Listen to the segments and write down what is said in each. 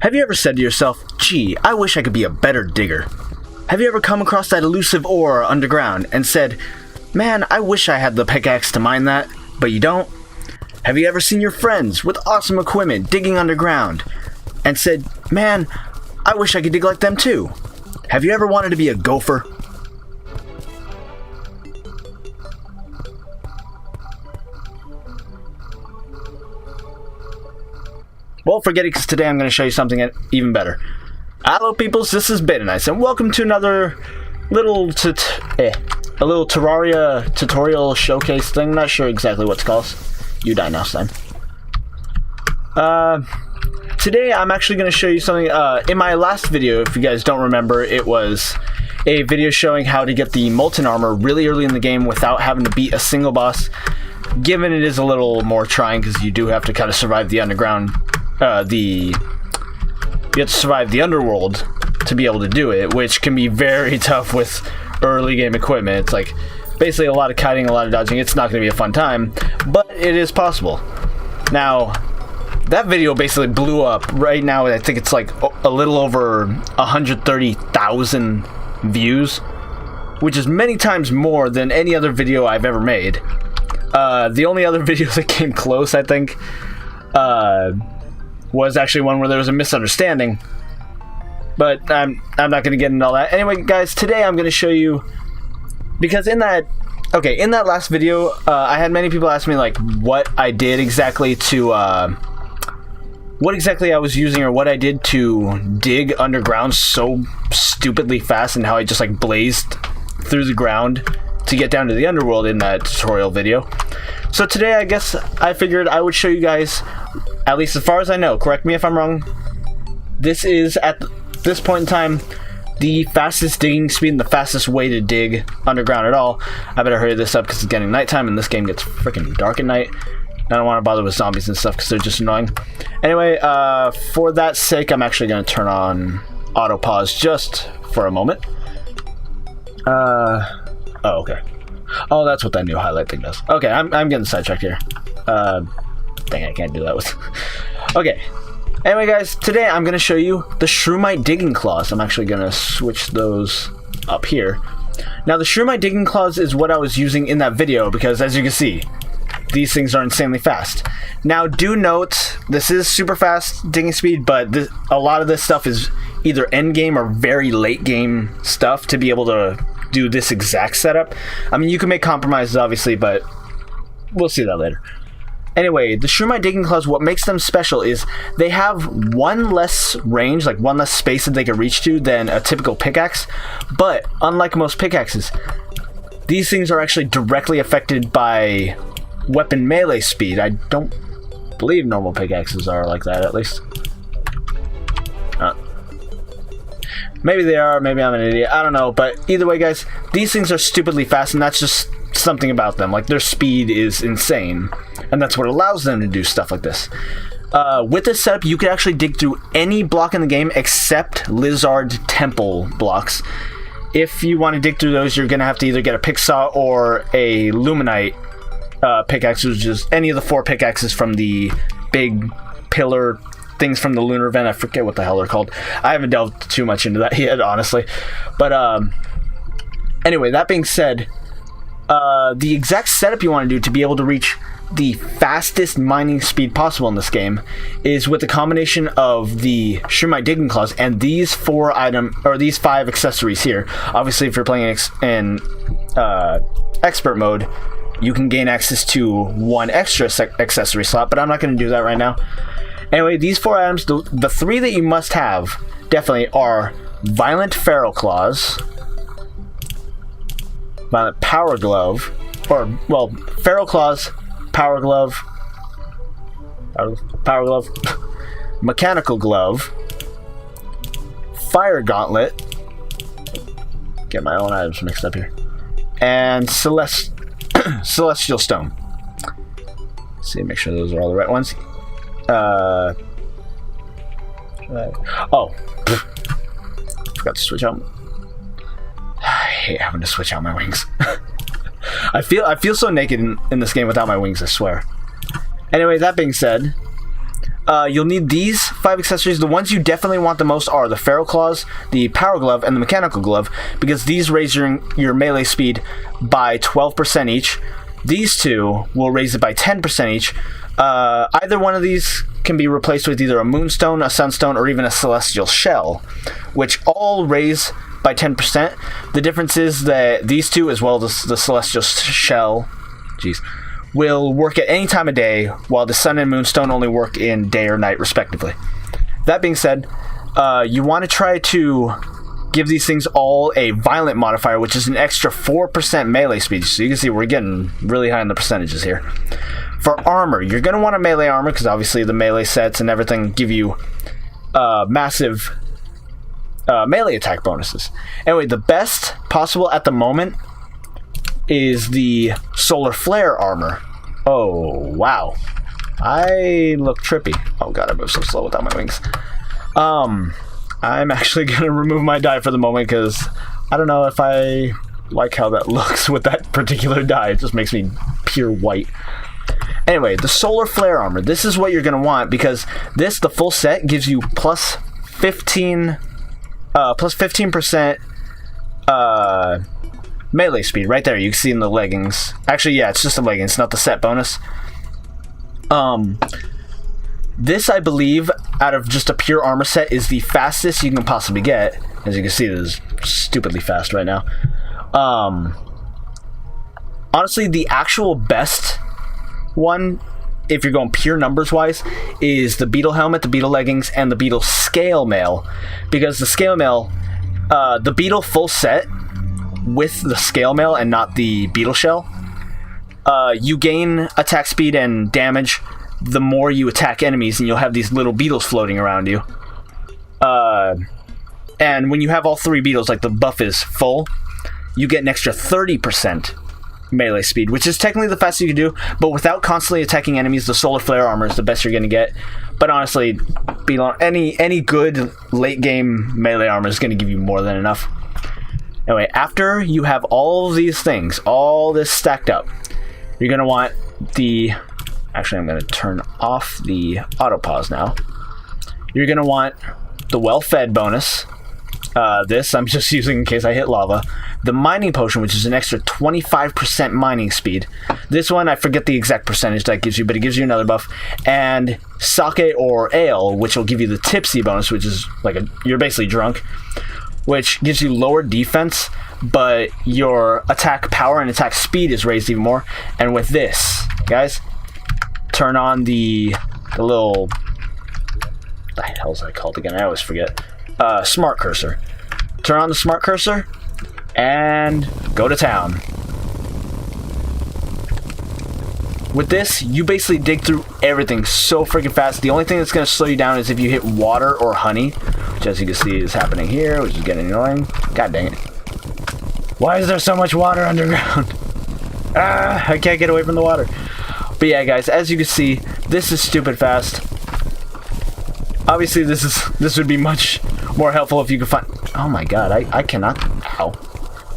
Have you ever said to yourself, gee, I wish I could be a better digger? Have you ever come across that elusive ore underground and said, man, I wish I had the pickaxe to mine that, but you don't? Have you ever seen your friends with awesome equipment digging underground and said, man, I wish I could dig like them too? Have you ever wanted to be a gopher? Well, forget it, because today I'm going to show you something even better. Hello peoples, this is BetaNights, and welcome to another little Terraria tutorial showcase thing. Not sure exactly what it's called. You die now, Stein. Today I'm actually going to show you something. In my last video, if you guys don't remember, it was a video showing how to get the Molten Armor really early in the game without having to beat a single boss. Given it is a little more trying, because you do have to kind of survive the underground. You have to survive the underworld to be able to do it, which can be very tough with early game equipment. It's like basically a lot of kiting, a lot of dodging. It's not going to be a fun time, but it is possible. Now, that video basically blew up. Right now, I think it's like a little over 130,000 views, which is many times more than any other video I've ever made. The only other video that came close, I think, was actually one where there was a misunderstanding, but I'm not going to get into all that. Anyway, guys, today I'm going to show you, because in that last video, I had many people ask me like what I did exactly to, what exactly I was using or what I did to dig underground so stupidly fast, and how I just like blazed through the ground to get down to the underworld in that tutorial video. So today, I guess I figured I would show you guys, at least as far as I know, correct me if I'm wrong, this is, at this point in time, the fastest digging speed and the fastest way to dig underground at all. I better hurry this up because it's getting nighttime and this game gets freaking dark at night. I don't want to bother with zombies and stuff because they're just annoying. Anyway, for that sake, I'm actually going to turn on auto pause just for a moment. Oh, okay. Oh, that's what that new highlight thing does. Okay, I'm getting sidetracked here. Dang, I can't do that with... Okay. Anyway, guys, today I'm going to show you the Shroomite Digging Claws. I'm actually going to switch those up here. Now, the Shroomite Digging Claws is what I was using in that video, because as you can see, these things are insanely fast. Now, do note, this is super fast digging speed, but a lot of this stuff is either end game or very late game stuff to be able to do this exact setup. I mean, you can make compromises, obviously, but we'll see that later. Anyway, the Shroomite Digging Claws, what makes them special is they have one less range, like one less space that they can reach to than a typical pickaxe, but unlike most pickaxes, these things are actually directly affected by weapon melee speed. I don't believe normal pickaxes are like that, at least. Maybe they are, maybe I'm an idiot, I don't know, but either way, guys, these things are stupidly fast, and that's just something about them. Like, their speed is insane, and that's what allows them to do stuff like this. With this setup, you can actually dig through any block in the game except lizard temple blocks. If you want to dig through those, you're going to have to either get a pick saw or a luminite pickaxe, which is any of the 4 pickaxes from the big pillar things from the lunar event. I forget what the hell they're called. I haven't delved too much into that yet, honestly. But anyway, that being said, the exact setup you want to do to be able to reach the fastest mining speed possible in this game is with the combination of the Shroomite Digging Claws and these 5 accessories here. Obviously, if you're playing in expert mode, you can gain access to 1 extra accessory slot, but I'm not going to do that right now. Anyway, these 4 items, the 3 that you must have, definitely, are Violent Feral Claws, Violent Power Glove, or, well, Feral Claws, Power Glove, Mechanical Glove, Fire Gauntlet, get my own items mixed up here, and Celestial Stone. Let's see, make sure those are all the right ones. Forgot to switch out. I hate having to switch out my wings. I feel so naked in this game without my wings, I swear. Anyway, that being said, You'll need these 5 accessories. The ones you definitely want the most are the Feral Claws, the Power Glove, and the Mechanical Glove, because these raise your melee speed by 12% each. These two will raise it by 10% each. Either one of these can be replaced with either a Moonstone, a Sunstone, or even a Celestial Shell, which all raise by 10%. The difference is that these two, as well as the Celestial Shell, will work at any time of day, while the Sun and Moonstone only work in day or night, respectively. That being said, you want to try to give these things all a Violent modifier, which is an extra 4% melee speed. So you can see we're getting really high on the percentages here. For armor, you're going to want a melee armor, because obviously the melee sets and everything give you massive melee attack bonuses. Anyway, the best possible at the moment is the Solar Flare armor. Oh, wow. I look trippy. Oh god, I move so slow without my wings. I'm actually going to remove my die for the moment, because I don't know if I like how that looks with that particular die. It just makes me pure white. Anyway, the Solar Flare armor. This is what you're going to want, because this, the full set, gives you plus 15% melee speed. Right there, you can see in the leggings. Actually, yeah, it's just the leggings, not the set bonus. This, I believe, out of just a pure armor set, is the fastest you can possibly get. As you can see, it is stupidly fast right now. Honestly, the actual best one, if you're going pure numbers wise, is the Beetle Helmet, the Beetle Leggings, and the Beetle Scale Mail. Because the Scale Mail, the Beetle full set with the Scale Mail and not the Beetle Shell, you gain attack speed and damage the more you attack enemies, and you'll have these little beetles floating around you. And when you have all 3 beetles, like the buff is full, you get an extra 30% melee speed, which is technically the fastest you can do, but without constantly attacking enemies, the Solar Flare armor is the best you're going to get. But honestly, any good late game melee armor is going to give you more than enough. Anyway, after you have all of these things, all this stacked up, you're going to want the... Actually, I'm going to turn off the auto pause now. You're going to want the Well-Fed bonus. This I'm just using in case I hit lava. The Mining Potion, which is an extra 25% mining speed. This one, I forget the exact percentage that gives you, but it gives you another buff. And Sake or Ale, which will give you the Tipsy bonus, which is like you're basically drunk, which gives you lower defense, but your attack power and attack speed is raised even more. And with this, guys, turn on the little... What the hell is that called again? I always forget. Smart Cursor. Turn on the Smart Cursor and go to town. With this, you basically dig through everything so freaking fast. The only thing that's going to slow you down is if you hit water or honey, which as you can see is happening here, which is getting annoying. God dang it. Why is there so much water underground? I can't get away from the water. But yeah, guys, as you can see, this is stupid fast. Obviously, this would be much more helpful if you could find... Oh my god, I cannot... Ow.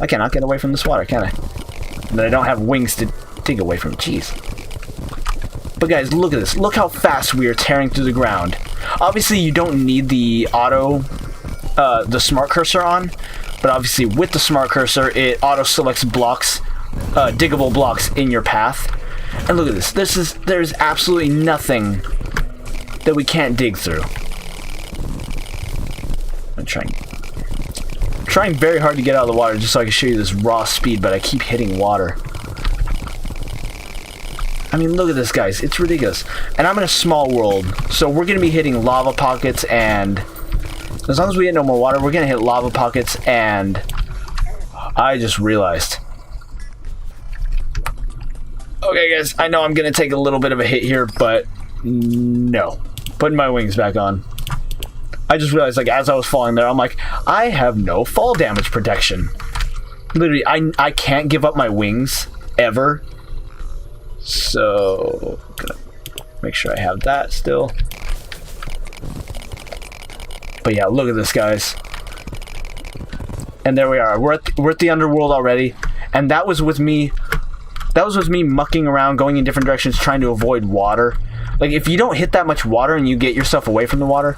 I cannot get away from this water, can I? And I don't have wings to dig away from it. Jeez. But guys, look at this. Look how fast we are tearing through the ground. Obviously, you don't need the the Smart Cursor on. But obviously, with the Smart Cursor, it auto-selects blocks, diggable blocks in your path. And look at this. There's absolutely nothing that we can't dig through. I'm trying very hard to get out of the water just so I can show you this raw speed, but I keep hitting water. I mean, look at this, guys. It's ridiculous. And I'm in a small world, so we're going to be hitting lava pockets, and as long as we hit no more water, we're going to hit lava pockets, and I just realized. Okay, guys, I know I'm going to take a little bit of a hit here, but no. Putting my wings back on. I just realized, like, as I was falling there, I'm like, I have no fall damage protection. Literally, I can't give up my wings, ever. So, I'm gonna make sure I have that still. But yeah, look at this, guys. And there we are. We're at the underworld already. And that was with me mucking around, going in different directions, trying to avoid water. Like, if you don't hit that much water and you get yourself away from the water,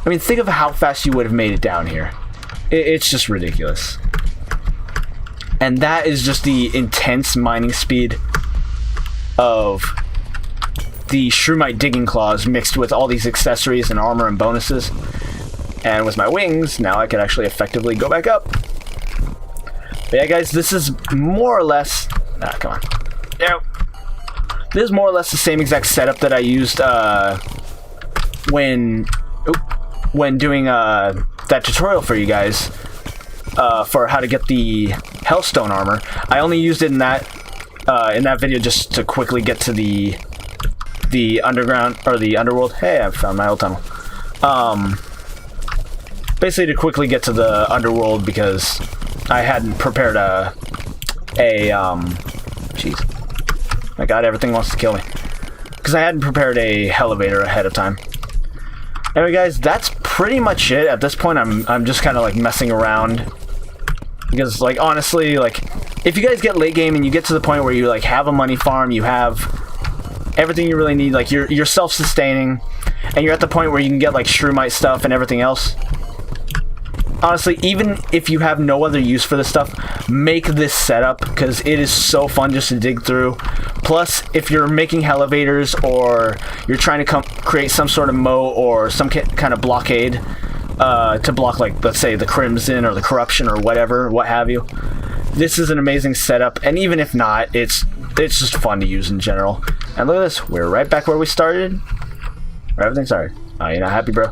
I mean, think of how fast you would have made it down here. It's just ridiculous. And that is just the intense mining speed of the Shroomite Digging Claws mixed with all these accessories and armor and bonuses. And with my wings, now I can actually effectively go back up. But yeah, guys, this is more or less... Ah, come on. There. This is more or less the same exact setup that I used when doing that tutorial for you guys for how to get the Hellstone armor. I only used it in that video just to quickly get to the underground or the underworld. Hey, I found my old tunnel. Basically to quickly get to the underworld because I hadn't prepared jeez. My god, everything wants to kill me. Because I hadn't prepared a elevator ahead of time. Anyway, guys, that's pretty much it. At this point, I'm just kind of like messing around. Because, like, honestly, like, if you guys get late game and you get to the point where you, like, have a money farm, you have everything you really need, like, you're self-sustaining, and you're at the point where you can get, like, Shroomite stuff and everything else. Honestly, even if you have no other use for this stuff, make this setup, because it is so fun just to dig through. Plus, if you're making elevators, or you're trying to create some sort of moat, or some kind of blockade, to block, like, let's say, the Crimson, or the Corruption, or whatever, what have you, this is an amazing setup, and even if not, it's just fun to use in general. And look at this, we're right back where we started, where everything started. Oh, you're not happy, bro?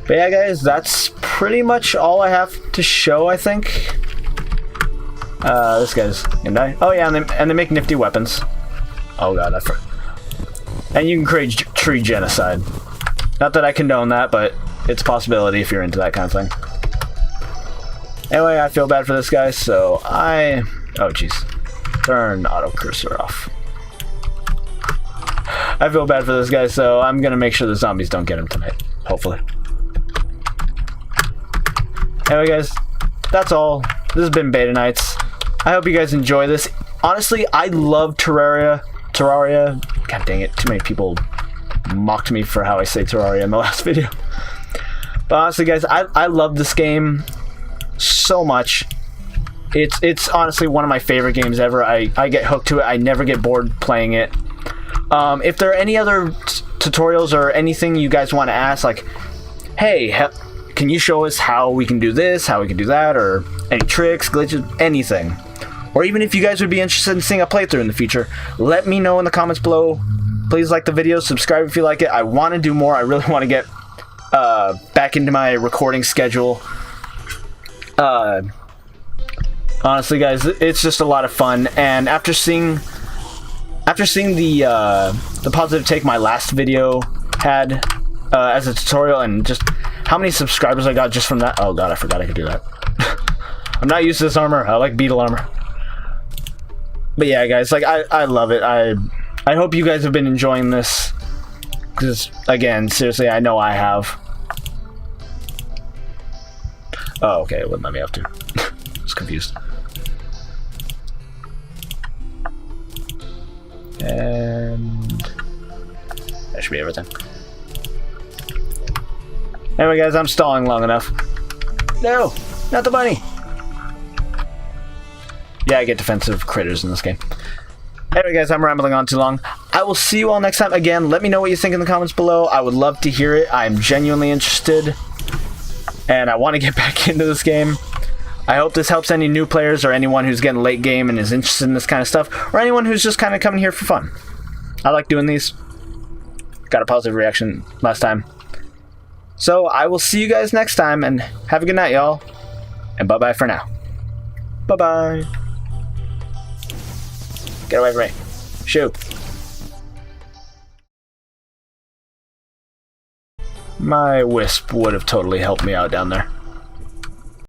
But yeah, guys, that's pretty much all I have to show, I think. This guy's gonna die. Oh yeah, and they make nifty weapons. Oh god, I forgot. And you can create tree genocide. Not that I condone that, but it's a possibility if you're into that kind of thing. Anyway, I feel bad for this guy, so oh jeez. Turn auto cursor off. I feel bad for this guy, so I'm gonna make sure the zombies don't get him tonight. Hopefully. Anyway, guys, that's all. This has been BetaNights. I hope you guys enjoy this. Honestly, I love Terraria. God dang it, too many people mocked me for how I say Terraria in the last video. But honestly, guys, I love this game so much. It's honestly one of my favorite games ever. I get hooked to it. I never get bored playing it. If there are any other tutorials or anything you guys want to ask, like, hey, can you show us how we can do this, how we can do that, or any tricks, glitches, anything. Or even if you guys would be interested in seeing a playthrough in the future, let me know in the comments below. Please like the video, subscribe if you like it. I want to do more. I really want to get back into my recording schedule. Honestly, guys, it's just a lot of fun. And after seeing the positive take my last video had as a tutorial, and just how many subscribers I got just from that. Oh god, I forgot I could do that. I'm not used to this armor. I like Beetle armor. But yeah, guys, like, I love it. I hope you guys have been enjoying this, because again, seriously, I know I have. Oh, okay, it wouldn't let me up to. I was confused. And that should be everything. Anyway, guys, I'm stalling long enough. No, not the bunny. Yeah, I get defensive critters in this game. Anyway, guys, I'm rambling on too long. I will see you all next time. Again, let me know what you think in the comments below. I would love to hear it. I'm genuinely interested, and I want to get back into this game. I hope this helps any new players, or anyone who's getting late game and is interested in this kind of stuff, or anyone who's just kind of coming here for fun. I like doing these. Got a positive reaction last time. So I will see you guys next time, and have a good night, y'all. And bye-bye for now. Bye-bye. Get away from me. Shoo. My wisp would have totally helped me out down there.